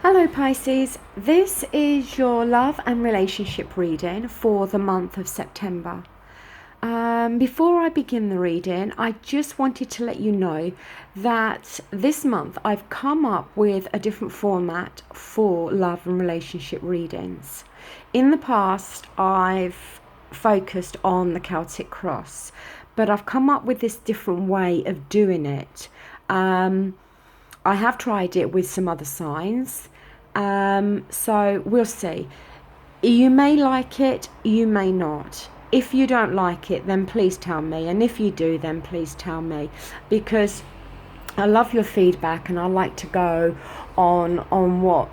Hello Pisces, this is your love and relationship reading for the month of September. Before I begin the reading, I just wanted to let you know that this month I've come up with a different format for love and relationship readings. In the past, I've focused on the Celtic cross, but I've come up with this different way of doing it. I have tried it with some other signs. So we'll see. You may like it, you may not. If you don't like it, then please tell me. And if you do, then please tell me. Because I love your feedback and I like to go on what,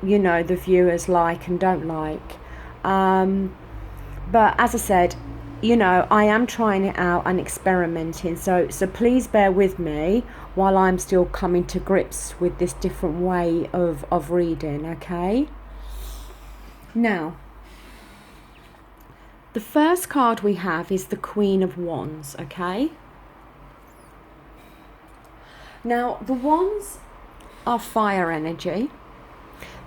the viewers like and don't like. But as I said, I am trying it out and experimenting. So please bear with me while I'm still coming to grips with this different way of reading, okay? Now, the first card we have is the Queen of Wands, okay? Now, the Wands are fire energy.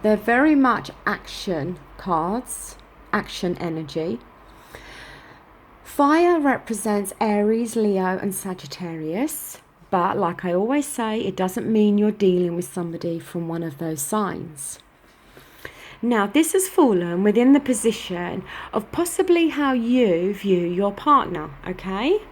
They're very much action cards, action energy. Fire represents Aries, Leo and Sagittarius, but like I always say, it doesn't mean you're dealing with somebody from one of those signs. Now, this has fallen within the position of possibly how you view your partner, okay?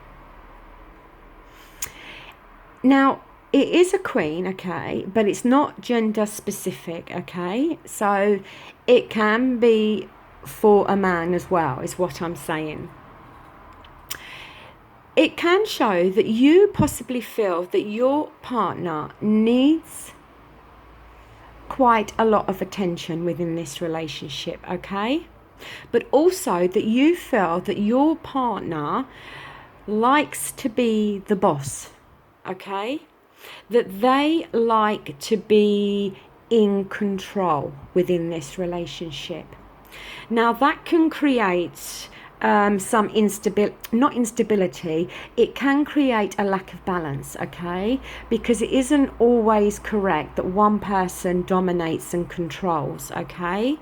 Now, it is a queen, okay, but it's not gender specific, okay? So it can be for a man as well, is what I'm saying. It can show that you possibly feel that your partner needs quite a lot of attention within this relationship, okay? But also that you feel that your partner likes to be the boss, okay? That they like to be in control within this relationship. Now that can create some not instability, it can create a lack of balance, okay? Because it isn't always correct that one person dominates and controls, okay?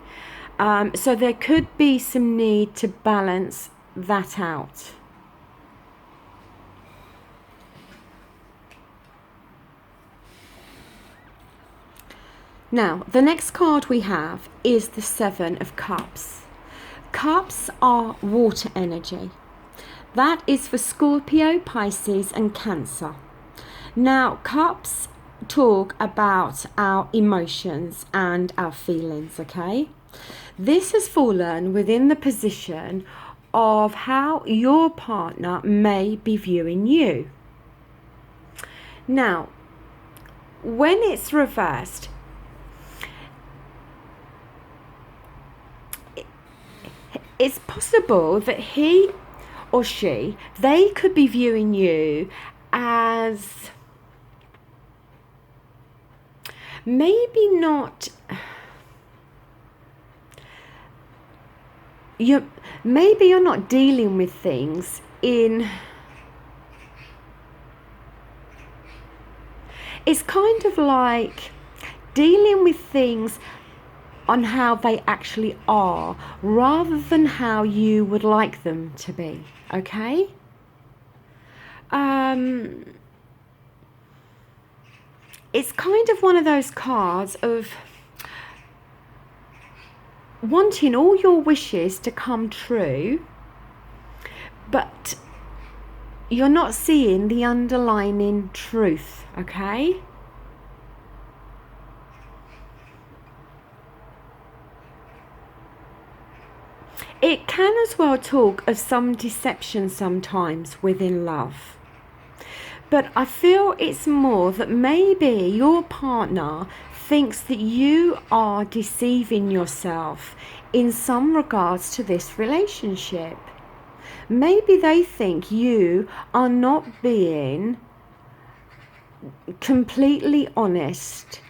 So there could be some need to balance that out. Now, the next card we have is the Seven of Cups. Cups are water energy. That is for Scorpio, Pisces and Cancer. Now, cups talk about our emotions and our feelings, okay? This has fallen within the position of how your partner may be viewing you. Now, when it's reversed, it's possible that he or she, they could be viewing you as maybe not, maybe you're not dealing with things in, it's kind of like dealing with things on how they actually are rather than how you would like them to be, okay? It's kind of one of those cards of wanting all your wishes to come true, but you're not seeing the underlying truth, okay? It can as well talk of some deception sometimes within love. But I feel it's more that maybe your partner thinks that you are deceiving yourself in some regards to this relationship. Maybe they think you are not being completely honest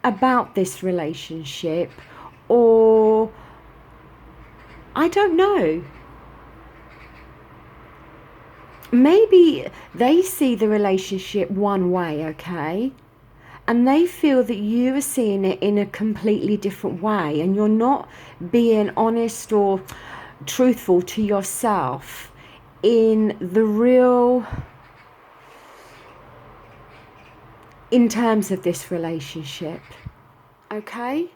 about this relationship, or I don't know. Maybe they see the relationship one way, okay? and they feel that you are seeing it in a completely different way, and you're not being honest or truthful to yourself in the real, in terms of this relationship. Okay?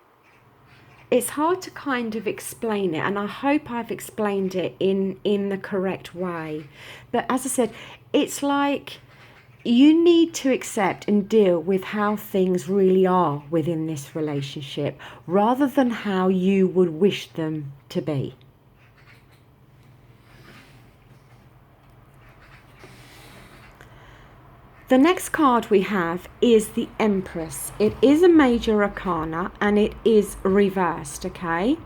It's hard to kind of explain it, and I hope I've explained it in the correct way. But as I said, it's like you need to accept and deal with how things really are within this relationship, rather than how you would wish them to be. The next card we have is the Empress. It is a major arcana and it is reversed, okay?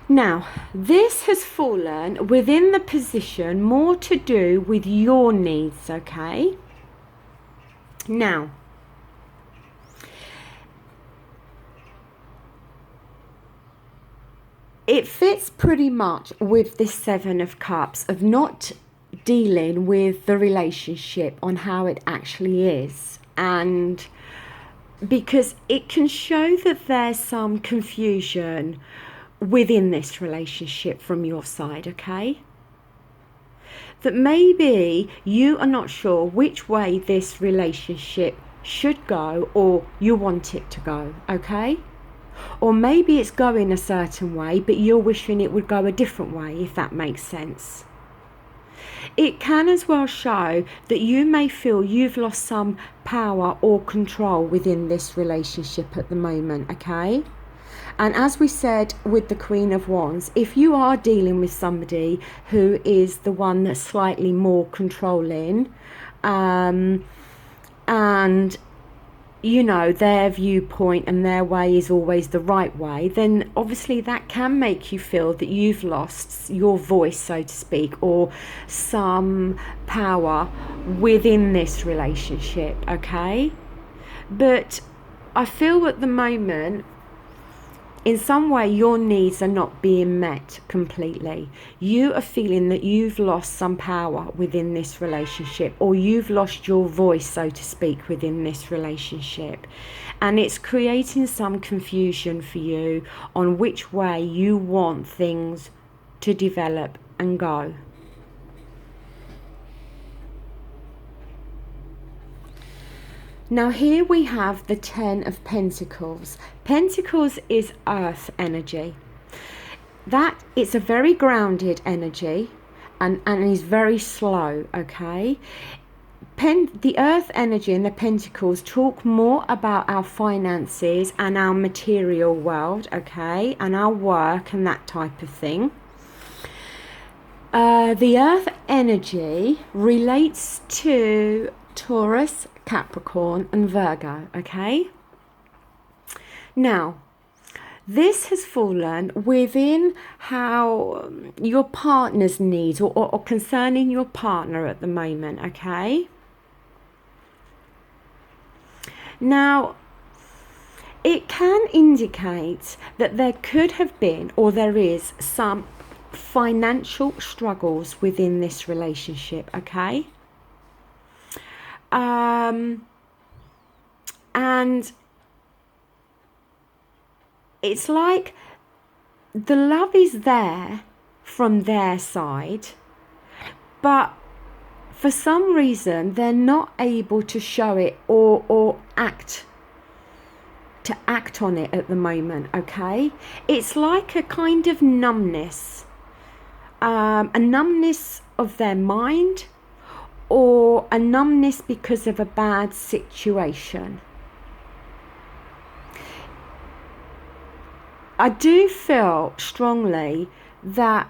Now, this has fallen within the position more to do with your needs, okay? Now, it fits pretty much with this Seven of Cups of not dealing with the relationship on how it actually is, and because it can show that there's some confusion within this relationship from your side, okay? That maybe you are not sure which way this relationship should go or you want it to go, okay? Or maybe it's going a certain way but you're wishing it would go a different way, if that makes sense. It can as well show that you may feel you've lost some power or control within this relationship at the moment, okay? And as we said with the Queen of Wands, if you are dealing with somebody who is the one that's slightly more controlling, and you know, their viewpoint and their way is always the right way, then obviously that can make you feel that you've lost your voice, so to speak, or some power within this relationship, okay? But I feel at the moment, in some way, your needs are not being met completely. You are feeling that you've lost some power within this relationship, or you've lost your voice, so to speak, within this relationship. And it's creating some confusion for you on which way you want things to develop and go. Now here we have the Ten of Pentacles. Pentacles is earth energy. That it's a very grounded energy and is very slow, okay? The earth energy and the pentacles talk more about our finances and our material world, okay? And our work and that type of thing. The earth energy relates to Taurus, Capricorn and Virgo, okay? Now, this has fallen within how your partner's needs or concerning your partner at the moment, okay? Now, it can indicate that there could have been or there is some financial struggles within this relationship, okay? And it's like the love is there from their side, but for some reason they're not able to show it or act on it at the moment, okay? It's like a kind of numbness, a numbness of their mind, or a numbness because of a bad situation. I do feel strongly that,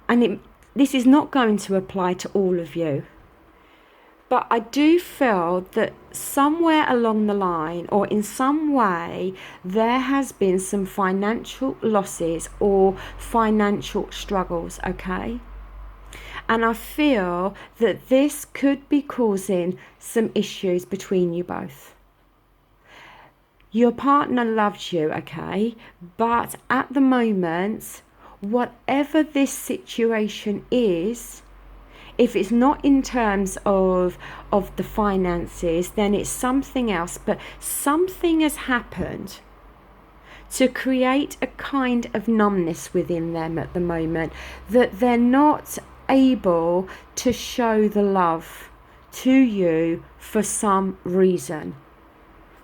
and this is not going to apply to all of you, but I do feel that somewhere along the line or in some way there has been some financial losses or financial struggles, okay? And I feel that this could be causing some issues between you both. Your partner loves you, okay? But at the moment, whatever this situation is, If it's not in terms of the finances, then it's something else. But something has happened to create a kind of numbness within them at the moment, that they're not able to show the love to you for some reason.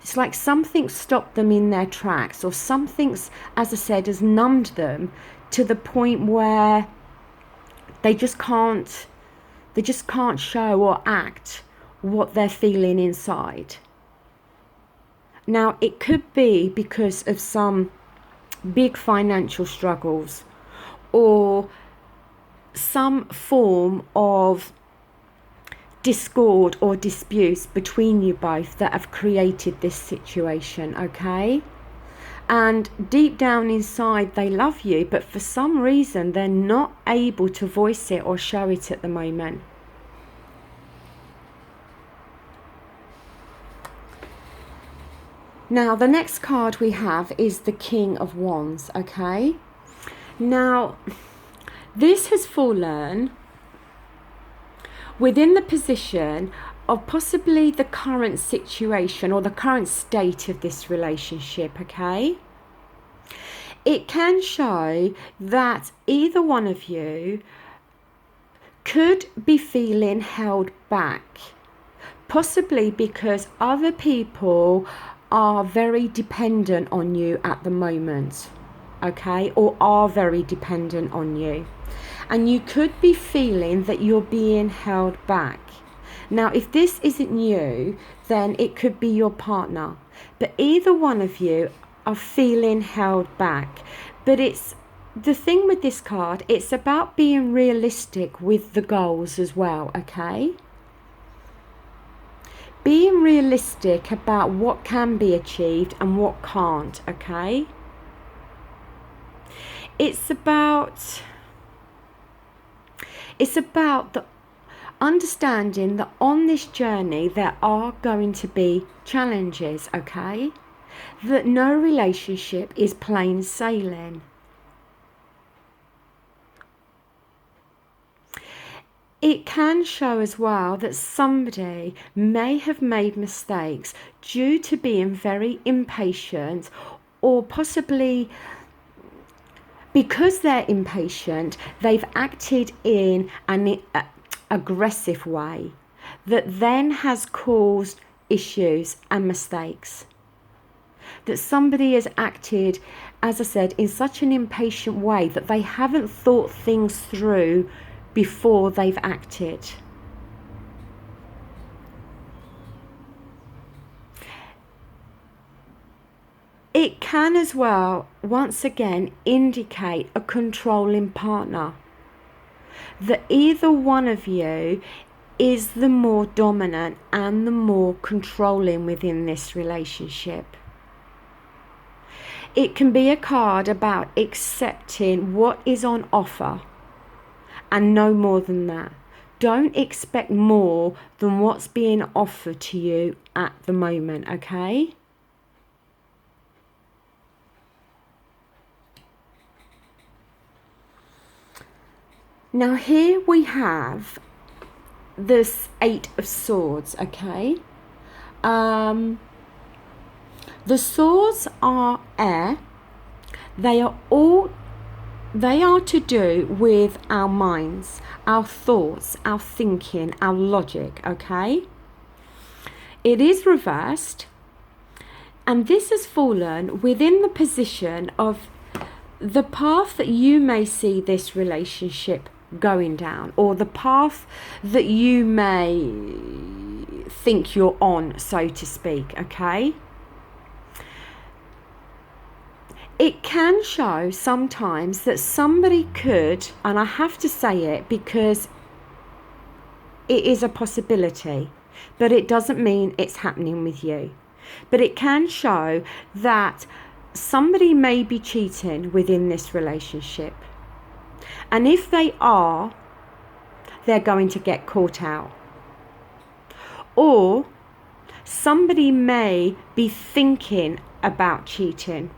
It's like something stopped them in their tracks, or something's, as I said, has numbed them to the point where they just can't show or act what they're feeling inside. Now, it could be because of some big financial struggles, or some form of discord or disputes between you both that have created this situation, okay? And deep down inside, they love you, but for some reason, they're not able to voice it or show it at the moment. Now, the next card we have is the King of Wands, okay? Now, this has fallen within the position of possibly the current situation or the current state of this relationship, okay? It can show that either one of you could be feeling held back, possibly because other people are very dependent on you at the moment, okay, or are very dependent on you, and you could be feeling that you're being held back. Now, if this isn't you, then it could be your partner, but either one of you are feeling held back. But it's the thing with this card, it's about being realistic with the goals as well, okay? Being realistic about what can be achieved and what can't, okay? It's about the understanding that on this journey there are going to be challenges, okay? That no relationship is plain sailing. It can show as well that somebody may have made mistakes due to being very impatient, or possibly because they're impatient, they've acted in an aggressive way that then has caused issues and mistakes. That somebody has acted, as I said, in such an impatient way that they haven't thought things through before they've acted. It can as well, once again, indicate a controlling partner. That either one of you is the more dominant and the more controlling within this relationship. It can be a card about accepting what is on offer, and no more than that. Don't expect more than what's being offered to you at the moment, okay? Now here we have this Eight of Swords, okay? The swords are air. They are to do with our minds, our thoughts, our thinking, our logic, okay? It is reversed, and this has fallen within the position of the path that you may see this relationship going down, or the path that you may think you're on, so to speak, okay? It can show sometimes that somebody could, and I have to say it because it is a possibility, but it doesn't mean it's happening with you. But it can show that somebody may be cheating within this relationship. And if they are, they're going to get caught out. Or somebody may be thinking about cheating,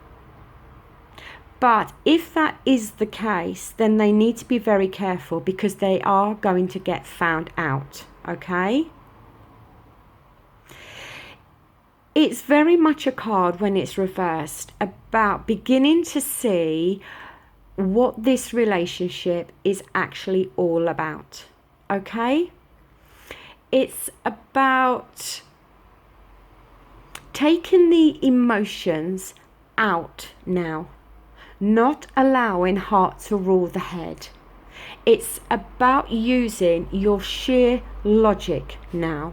But if that is the case, then they need to be very careful because they are going to get found out, okay? It's very much a card when it's reversed about beginning to see what this relationship is actually all about, okay? It's about taking the emotions out now, not allowing heart to rule the head. It's about using your sheer logic now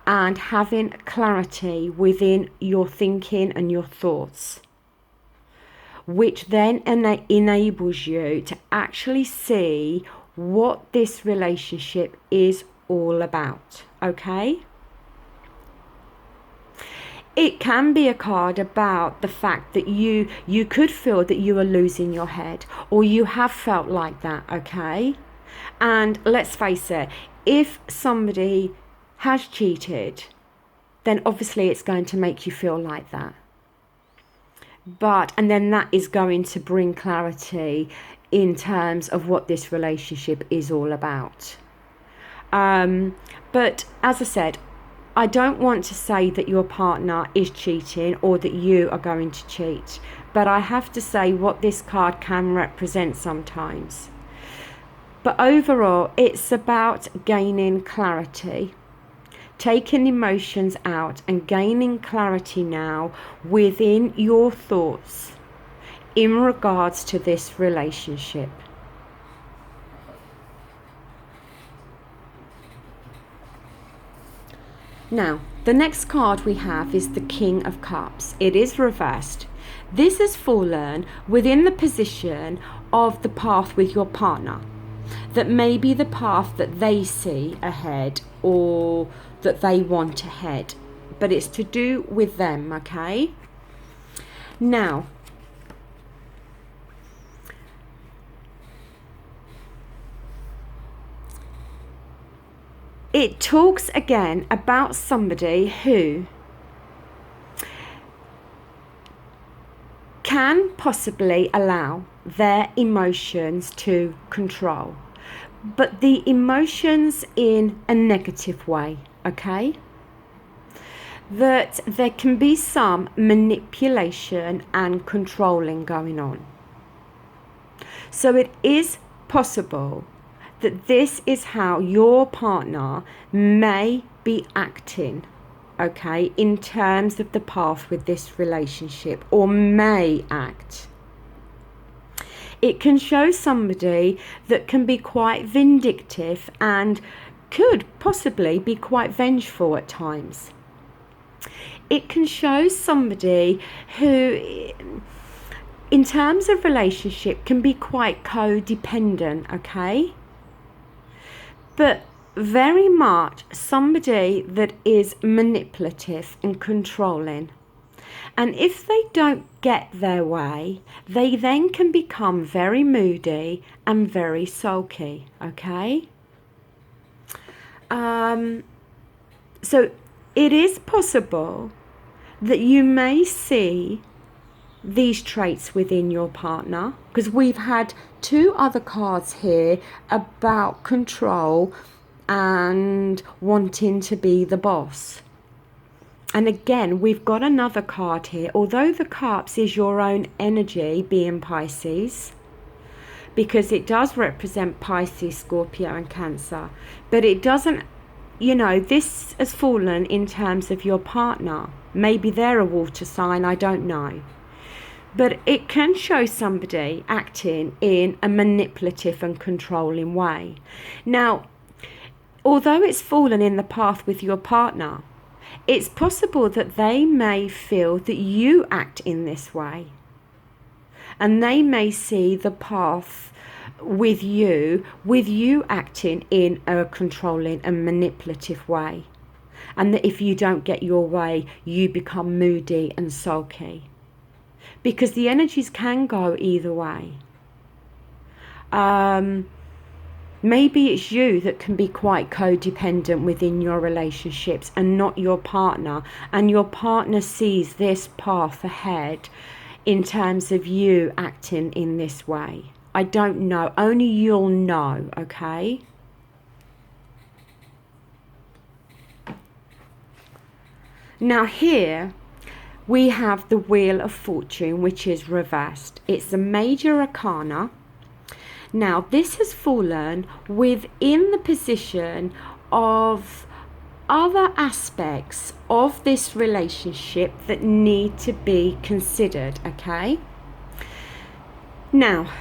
and having clarity within your thinking and your thoughts, which then enables you to actually see what this relationship is all about, okay? It can be a card about the fact that you could feel that you are losing your head, or you have felt like that, okay? And let's face it, if somebody has cheated, then obviously it's going to make you feel like that. And then that is going to bring clarity in terms of what this relationship is all about. But as I said, I don't want to say that your partner is cheating or that you are going to cheat, but I have to say what this card can represent sometimes. But overall, it's about gaining clarity, taking emotions out and gaining clarity now within your thoughts in regards to this relationship. Now, the next card we have is the King of Cups. It is reversed. This has fallen within the position of the path with your partner. That may be the path that they see ahead or that they want ahead. But it's to do with them, okay? Now, it talks again about somebody who can possibly allow their emotions to control, but the emotions in a negative way, okay? That there can be some manipulation and controlling going on. So it is possible that this is how your partner may be acting, okay, in terms of the path with this relationship, or may act. It can show somebody that can be quite vindictive and could possibly be quite vengeful at times. It can show somebody who, in terms of relationship, can be quite codependent, okay? But very much somebody that is manipulative and controlling. And if they don't get their way, they then can become very moody and very sulky, okay? So it is possible that you may see these traits within your partner, because we've had two other cards here about control and wanting to be the boss. And again, we've got another card here, although the cups is your own energy, being Pisces, because it does represent Pisces, Scorpio and Cancer, but it doesn't, you know, this has fallen in terms of your partner. Maybe they're a water sign, I don't know. But it can show somebody acting in a manipulative and controlling way. Now, although it's fallen in the path with your partner, it's possible that they may feel that you act in this way. And they may see the path with you acting in a controlling and manipulative way. And that if you don't get your way, you become moody and sulky. Because the energies can go either way. Maybe it's you that can be quite codependent within your relationships and not your partner. And your partner sees this path ahead in terms of you acting in this way. I don't know. Only you'll know, okay? Now here we have the Wheel of Fortune, which is reversed. It's a major arcana. Now this has fallen within the position of other aspects of this relationship that need to be considered, okay? Now,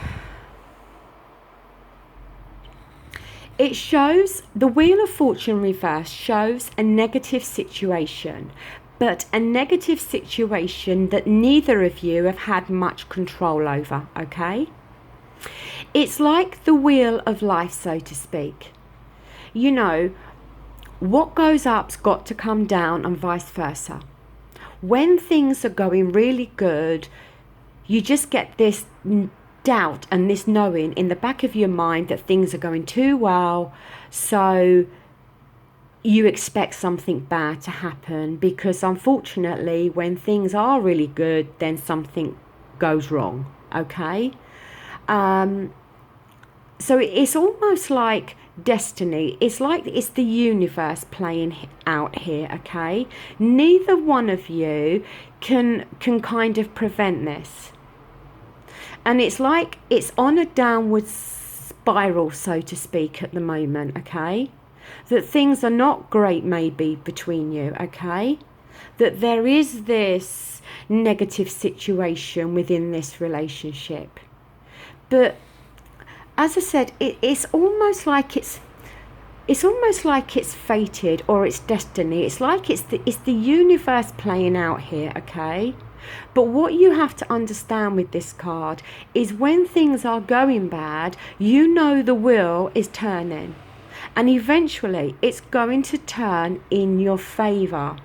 it shows, the Wheel of Fortune reverse shows a negative situation, but a negative situation that neither of you have had much control over, okay? It's like the wheel of life, so to speak. You know, what goes up's got to come down and vice versa. When things are going really good, you just get this doubt and this knowing in the back of your mind that things are going too well, so you expect something bad to happen, because unfortunately when things are really good, then something goes wrong, okay? So it's almost like destiny. It's like it's the universe playing out here, okay? Neither one of you can kind of prevent this. And it's like it's on a downward spiral, so to speak, at the moment, okay? That things are not great maybe between you, okay? That there is this negative situation within this relationship. But as I said, it's almost like it's fated, or it's destiny. It's like it's the universe playing out here, okay? But what you have to understand with this card is when things are going bad, you know the wheel is turning, and eventually it's going to turn in your favor.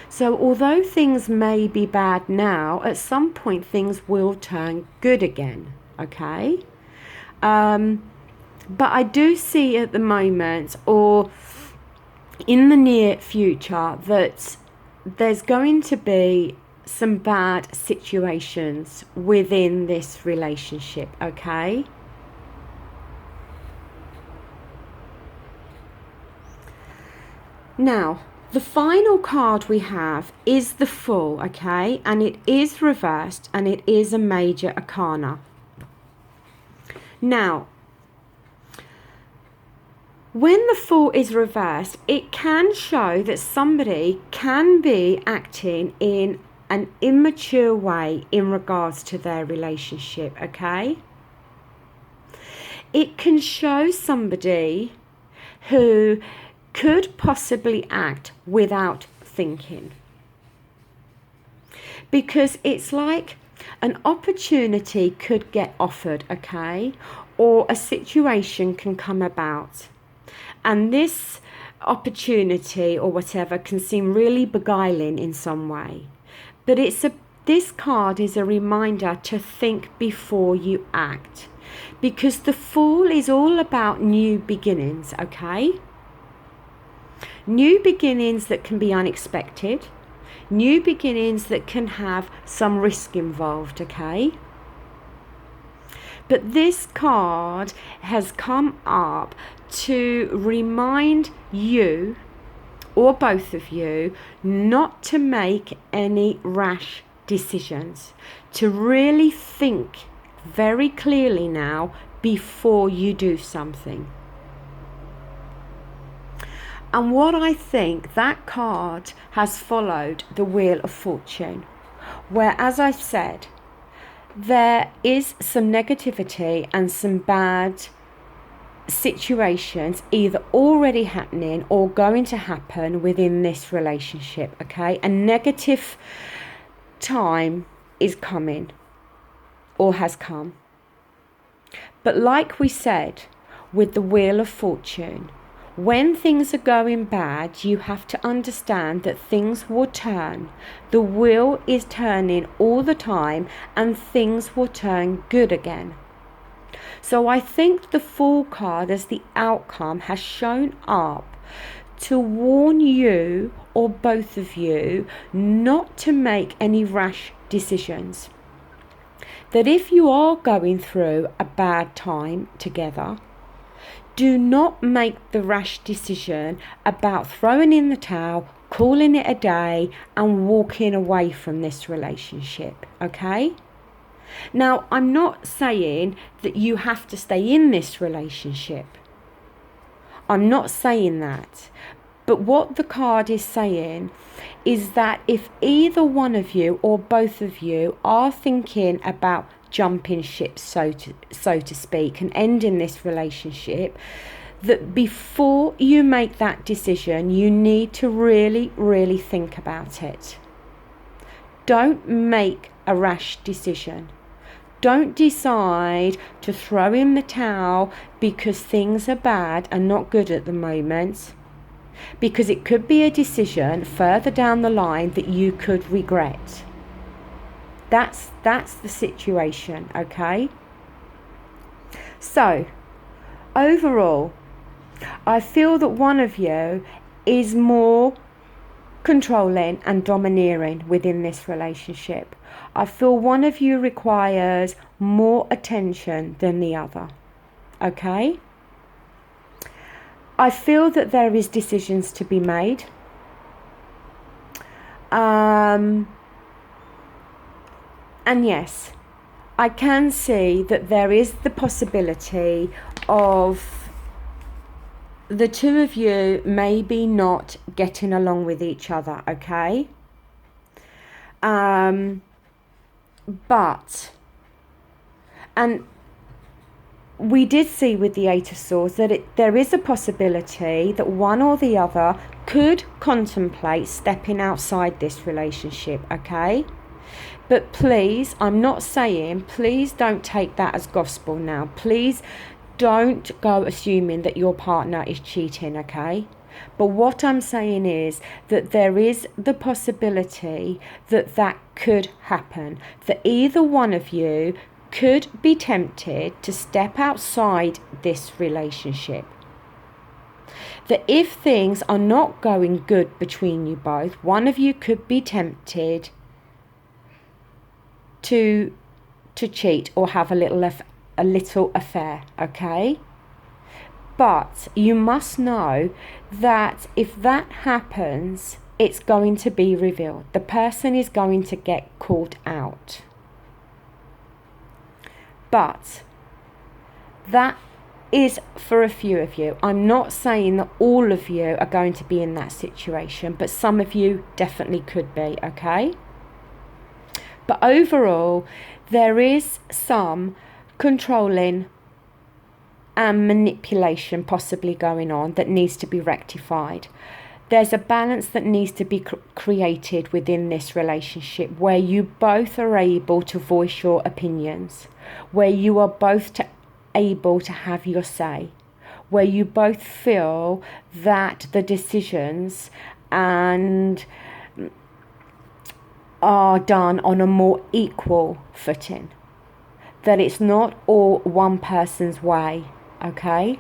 So although things may be bad now, at some point things will turn good again, okay? But I do see at the moment, or in the near future, that there's going to be some bad situations within this relationship, okay? Now, the final card we have is the Fool, okay? And it is reversed, and it is a major arcana. Now, when the Fool is reversed, it can show that somebody can be acting in an immature way in regards to their relationship, okay? It can show somebody who could possibly act without thinking, because it's like an opportunity could get offered, okay? Or a situation can come about, and this opportunity or whatever can seem really beguiling in some way. But this card is a reminder to think before you act, because the Fool is all about new beginnings, okay? New beginnings that can be unexpected, new beginnings that can have some risk involved, okay? But this card has come up to remind you, or both of you, not to make any rash decisions, to really think very clearly now before you do something. And what I think, that card has followed the Wheel of Fortune, where, as I said, there is some negativity and some bad situations either already happening or going to happen within this relationship, okay? A negative time is coming or has come. But like we said with the Wheel of Fortune, when things are going bad, you have to understand that things will turn. The wheel is turning all the time, and things will turn good again. So I think the Fool card as the outcome has shown up to warn you, or both of you, not to make any rash decisions. that if you are going through a bad time together, do not make the rash decision about throwing in the towel, calling it a day, and walking away from this relationship, okay? Now, I'm not saying that you have to stay in this relationship. I'm not saying that. But what the card is saying is that if either one of you or both of you are thinking about jumping ship, so to speak, and ending this relationship, that before you make that decision, you need to really, really think about it. Don't make a rash decision. Don't decide to throw in the towel because things are bad and not good at the moment, because it could be a decision further down the line that you could regret. That's the situation, okay? So, overall, I feel that one of you is more controlling and domineering within this relationship. I feel one of you requires more attention than the other, okay? I feel that there is decisions to be made. And yes, I can see that there is the possibility of the two of you maybe not getting along with each other, okay? But, and we did see with the Eight of Swords that there is a possibility that one or the other could contemplate stepping outside this relationship, okay? But please, I'm not saying, please don't take that as gospel now. Please don't go assuming that your partner is cheating, okay? But what I'm saying is that there is the possibility that that could happen, that either one of you could be tempted to step outside this relationship. That if things are not going good between you both, one of you could be tempted to cheat or have a little affair, okay? But you must know that if that happens, it's going to be revealed. The person is going to get called out. But that is for a few of you. I'm not saying that all of you are going to be in that situation, but some of you definitely could be, okay? But overall, there is some controlling and manipulation possibly going on that needs to be rectified. There's a balance that needs to be created within this relationship where you both are able to voice your opinions, where you are both able to have your say, where you both feel that the decisions and are done on a more equal footing, that it's not all one person's way, okay?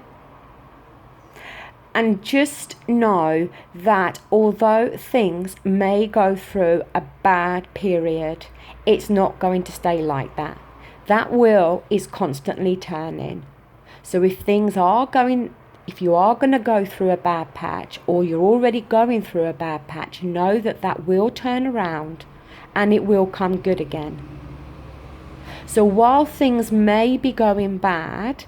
And just know that although things may go through a bad period, it's not going to stay like that. That wheel is constantly turning. So if you are going to go through a bad patch, or you're already going through a bad patch, know that that will turn around and it will come good again. So while things may be going bad,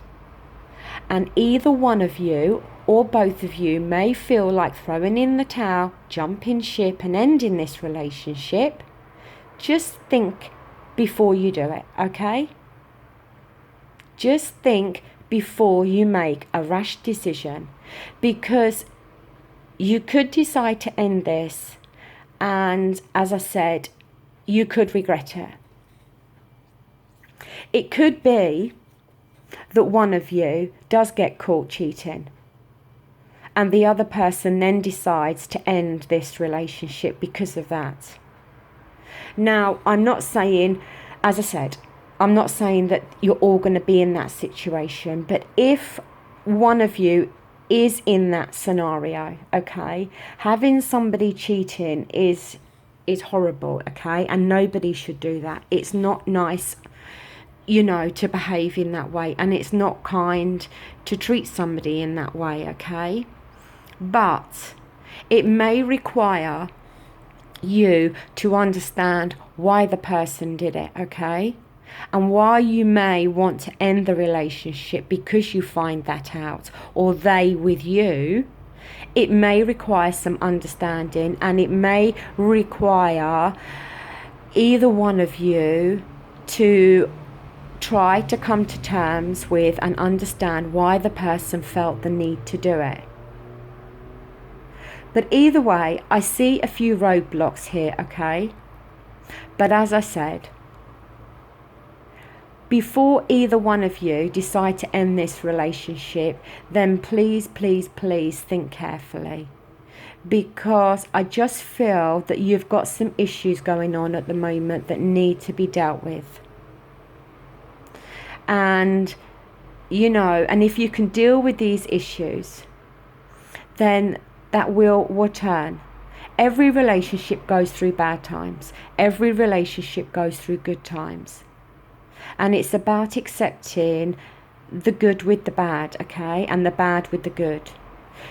and either one of you or both of you may feel like throwing in the towel, jumping ship and ending this relationship, just think before you do it, okay? Just think before you make a rash decision, because you could decide to end this, and as I said, you could regret it. It could be that one of you does get caught cheating, and the other person then decides to end this relationship because of that. Now, I'm not saying, as I said, I'm not saying that you're all going to be in that situation, but if one of you is in that scenario, okay, having somebody cheating is horrible, okay, and nobody should do that. It's not nice to behave in that way, and it's not kind to treat somebody in that way, okay? But it may require you to understand why the person did it, okay? And why you may want to end the relationship because you find that out, or they with you. It may require some understanding, and it may require either one of you to try to come to terms with and understand why the person felt the need to do it. But either way, I see a few roadblocks here, okay? But as I said, before either one of you decide to end this relationship, then please, please, please think carefully. Because I just feel that you've got some issues going on at the moment that need to be dealt with. And, and if you can deal with these issues, then that will turn. Every relationship goes through bad times. Every relationship goes through good times. And it's about accepting the good with the bad, okay? And the bad with the good.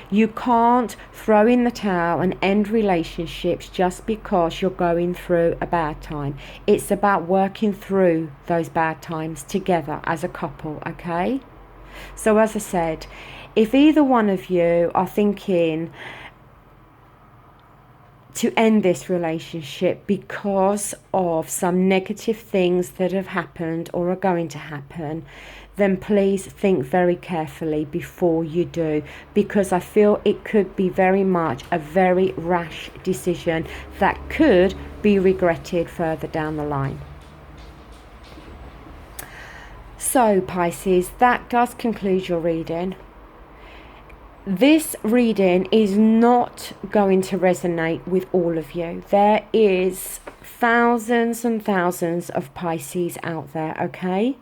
You can't throw in the towel and end relationships just because you're going through a bad time. It's about working through those bad times together as a couple, okay? So as I said, if either one of you are thinking to end this relationship because of some negative things that have happened or are going to happen, then please think very carefully before you do, because I feel it could be very much a very rash decision that could be regretted further down the line. So Pisces, that does conclude your reading. This reading is not going to resonate with all of you. There is thousands and thousands of Pisces out there, okay?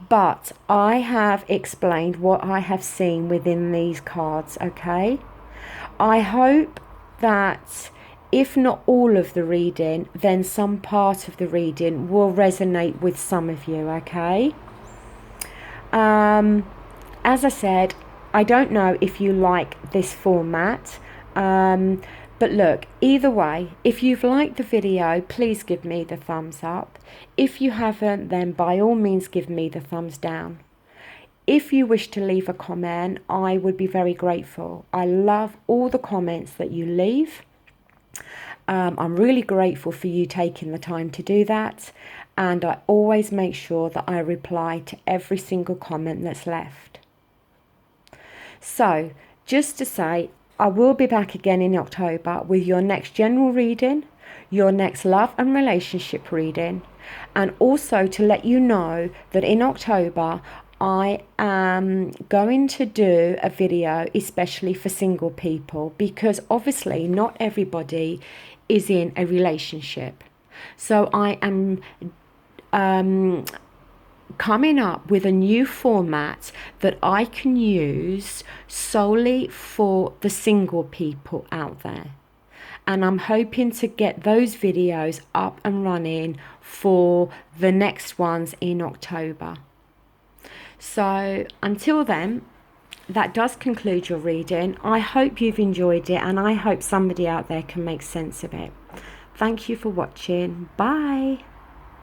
But I have explained what I have seen within these cards, okay? I hope that if not all of the reading, then some part of the reading will resonate with some of you, okay? As I said, I don't know if you like this format, but look, either way, if you've liked the video, please give me the thumbs up. If you haven't, then by all means give me the thumbs down. If you wish to leave a comment, I would be very grateful. I love all the comments that you leave. I'm really grateful for you taking the time to do that, and I always make sure that I reply to every single comment that's left. So, just to say, I will be back again in October with your next general reading, your next love and relationship reading, and also to let you know that in October I am going to do a video especially for single people, because obviously not everybody is in a relationship. So I am coming up with a new format that I can use solely for the single people out there. And I'm hoping to get those videos up and running for the next ones in October. So until then, that does conclude your reading. I hope you've enjoyed it, and I hope somebody out there can make sense of it. Thank you for watching. Bye.